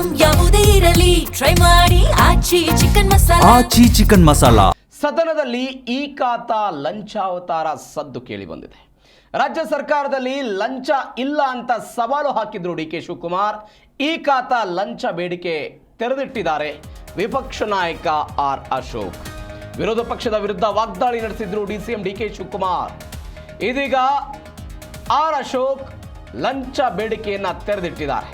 Item ಯಾವುದೇ ಇರಲಿ try ಮಾಡಿ ಆಚಿ ಚಿಕನ್ ಮಸಾಲಾ. ಸದನದಲ್ಲಿ ಈ ಖಾತಾ ಲಂಚಾವತಾರ ಸದ್ದು ಕೇಳಿ ಬಂದಿದೆ. ರಾಜ್ಯ ಸರ್ಕಾರದಲ್ಲಿ ಲಂಚ ಇಲ್ಲ ಅಂತ ಸವಾಲು ಹಾಕಿದ್ರು ಡಿ ಕೆ ಶಿವಕುಮಾರ್. ಈ ಖಾತಾ ಲಂಚ ಬೇಡಿಕೆ ತೆರೆದಿಟ್ಟಿದ್ದಾರೆ ವಿಪಕ್ಷ ನಾಯಕ ಆರ್ ಅಶೋಕ್. ವಿರೋಧ ಪಕ್ಷದ ವಿರುದ್ಧ ವಾಗ್ದಾಳಿ ನಡೆಸಿದ್ರು ಡಿಸಿಎಂ ಡಿ ಕೆ ಶಿವಕುಮಾರ್. ಇದೀಗ ಆರ್ ಅಶೋಕ್ ಲಂಚ ಬೇಡಿಕೆಯನ್ನ ತೆರೆದಿಟ್ಟಿದ್ದಾರೆ.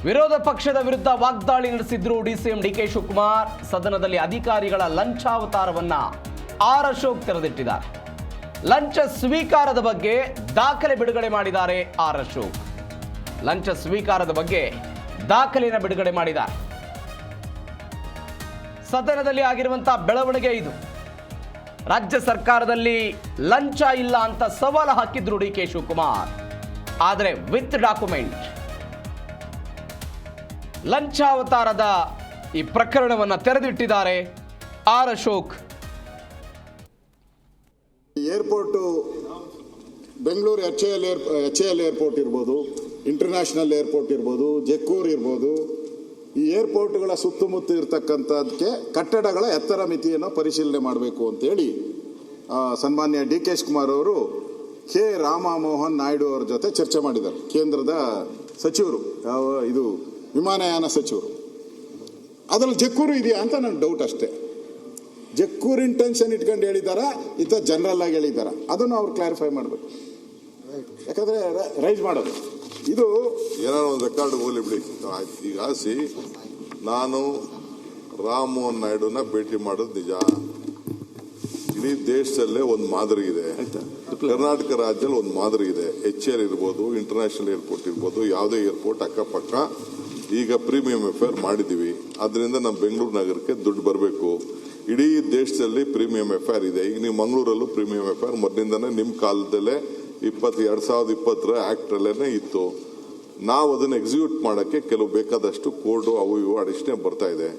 ವಿರೋಧ ಪಕ್ಷದ ವಿರುದ್ಧ ವಾಗ್ದಾಳಿ ನಡೆಸಿದ್ರು ಡಿಸಿಎಂ ಡಿ ಕೆ ಶಿವಕುಮಾರ್. ಸದನದಲ್ಲಿ ಅಧಿಕಾರಿಗಳ ಲಂಚಾವತಾರವನ್ನ ಆರ್ ಅಶೋಕ್ ತೆರೆದಿಟ್ಟಿದ್ದಾರೆ. ಲಂಚ ಸ್ವೀಕಾರದ ಬಗ್ಗೆ ದಾಖಲೆ ಬಿಡುಗಡೆ ಮಾಡಿದ್ದಾರೆ ಆರ್ ಅಶೋಕ್. ಲಂಚ ಸ್ವೀಕಾರದ ಬಗ್ಗೆ ದಾಖಲೆಯನ್ನು ಬಿಡುಗಡೆ ಮಾಡಿದ್ದಾರೆ. ಸದನದಲ್ಲಿ ಆಗಿರುವಂತಹ ಬೆಳವಣಿಗೆ ಇದು. ರಾಜ್ಯ ಸರ್ಕಾರದಲ್ಲಿ ಲಂಚ ಇಲ್ಲ ಅಂತ ಸವಾಲು ಹಾಕಿದ್ರು ಡಿ ಕೆ ಶಿವಕುಮಾರ್. ಆದರೆ ವಿತ್ ಡಾಕ್ಯುಮೆಂಟ್ ಲಂಚಾವತಾರದ ಈ ಪ್ರಕರಣವನ್ನು ತೆರೆದಿಟ್ಟಿದ್ದಾರೆ R Ashok. Airport Bengaluru HAL airport ಇರ್ಬೋದು, ಇಂಟರ್ನ್ಯಾಷನಲ್ ಏರ್ಪೋರ್ಟ್ ಇರ್ಬೋದು, ಜಕ್ಕೂರ್ ಇರ್ಬೋದು, ಈ ಏರ್ಪೋರ್ಟ್ಗಳ ಸುತ್ತಮುತ್ತ ಇರತಕ್ಕಂಥದ್ದಕ್ಕೆ ಕಟ್ಟಡಗಳ ಎತ್ತರ ಮಿತಿಯನ್ನು ಪರಿಶೀಲನೆ ಮಾಡಬೇಕು ಅಂತೇಳಿ ಸನ್ಮಾನ್ಯ ಡಿ ಕೆ ಶಿವಕುಮಾರ್ ಅವರು ಕೆ ರಾಮಮೋಹನ್ ನಾಯ್ಡು ಅವರ ಜೊತೆ ಚರ್ಚೆ ಮಾಡಿದ್ದಾರೆ. ಕೇಂದ್ರದ ಸಚಿವರು, ಇದು ವಿಮಾನಯಾನ ಸಚಿವರು. ಅದರಲ್ಲಿ ಜಕ್ಕೂರು ಇದೆಯಾ ಅಂತ ನನ್ನ ಡೌಟ್ ಅಷ್ಟೇ. ಜಕ್ಕೂರು ಇಂಟೆನ್ಷನ್ ಇಟ್ಕೊಂಡು ಹೇಳಿದಾರ ಇತ್ತ ಜನರಲ್ ಆಗಿ ಹೇಳಿದಾರ, ಅದನ್ನು ಅವ್ರು ಕ್ಲಾರಿಫೈ ಮಾಡಬೇಕು. ಯಾಕಂದ್ರೆ ರೈಸ್ ಮಾಡೋದು ಇದು ಏನೋ ಒಂದು ರೆಕಾರ್ಡ್ ಹೋಗ್ಲಿ ಬಿಡಿ. ಈಗ ನಾನು ರಾಮಮೋಹನ್ ನಾಯ್ಡುನ ಭೇಟಿ ಮಾಡೋದು ನಿಜ. ಇಡೀ ದೇಶದಲ್ಲೇ ಒಂದು ಮಾದರಿ ಇದೆ. ಕರ್ನಾಟಕ ರಾಜ್ಯದಲ್ಲಿ ಒಂದು ಮಾದರಿ ಇದೆ. HAL ಇರ್ಬೋದು, ಇಂಟರ್ನ್ಯಾಷನಲ್ ಏರ್ಪೋರ್ಟ್ ಇರ್ಬೋದು, ಯಾವುದೇ ಏರ್ಪೋರ್ಟ್ ಅಕ್ಕಪಕ್ಕ ಈಗ ಪ್ರೀಮಿಯಂ ಎಫ್ಐಆರ್ ಮಾಡಿದ್ದೀವಿ. ಅದರಿಂದ ನಮ್ಮ ಬೆಂಗಳೂರು ನಗರಕ್ಕೆ ದುಡ್ಡು ಬರಬೇಕು. ಇಡೀ ದೇಶದಲ್ಲಿ ಪ್ರೀಮಿಯಂ ಎಫ್ಐಆರ್ ಇದೆ. ಈಗ ನೀವು ಮಂಗಳೂರಲ್ಲೂ ಪ್ರೀಮಿಯಂ ಎಫ್ಐಆರ್ ಮೊದಲಿಂದನೇ ನಿಮ್ಮ ಕಾಲದಲ್ಲೇ 2020 ಆಕ್ಟ್ ಅಲ್ಲೇನೆ ಇತ್ತು. ನಾವು ಅದನ್ನು ಎಕ್ಸಿಕ್ಯೂಟ್ ಮಾಡೋಕ್ಕೆ ಕೆಲವು ಬೇಕಾದಷ್ಟು ಕೋಡ್ ಅವು ಇವು ಅಡಿಷನಲ್ ಬರ್ತಾ ಇದೆ.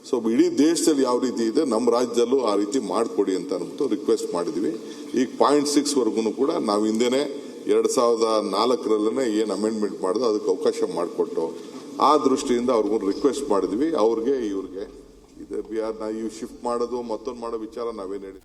ಸೊ ಇಡೀ ದೇಶದಲ್ಲಿ ಯಾವ ರೀತಿ ಇದೆ ನಮ್ಮ ರಾಜ್ಯದಲ್ಲೂ ಆ ರೀತಿ ಮಾಡಿಕೊಡಿ ಅಂತ ಅಂದ್ಬಿಟ್ಟು ರಿಕ್ವೆಸ್ಟ್ ಮಾಡಿದ್ವಿ. ಈಗ 0.6 ವರೆಗೂ ಕೂಡ ನಾವು ಹಿಂದೆನೆ 2004 ಏನು ಅಮೆಂಡ್ಮೆಂಟ್ ಮಾಡೋದು ಅದಕ್ಕೆ ಅವಕಾಶ ಮಾಡಿಕೊಟ್ಟು ಆ ದೃಷ್ಟಿಯಿಂದ ಅವ್ರಿಗೂ ರಿಕ್ವೆಸ್ಟ್ ಮಾಡಿದ್ವಿ. ಅವ್ರಿಗೆ ಇವ್ರಿಗೆ ಇವು ಶಿಫ್ಟ್ ಮಾಡೋದು ಮತ್ತೊಂದು ಮಾಡೋ ವಿಚಾರ ನಾವೇನು ಹೇಳಿ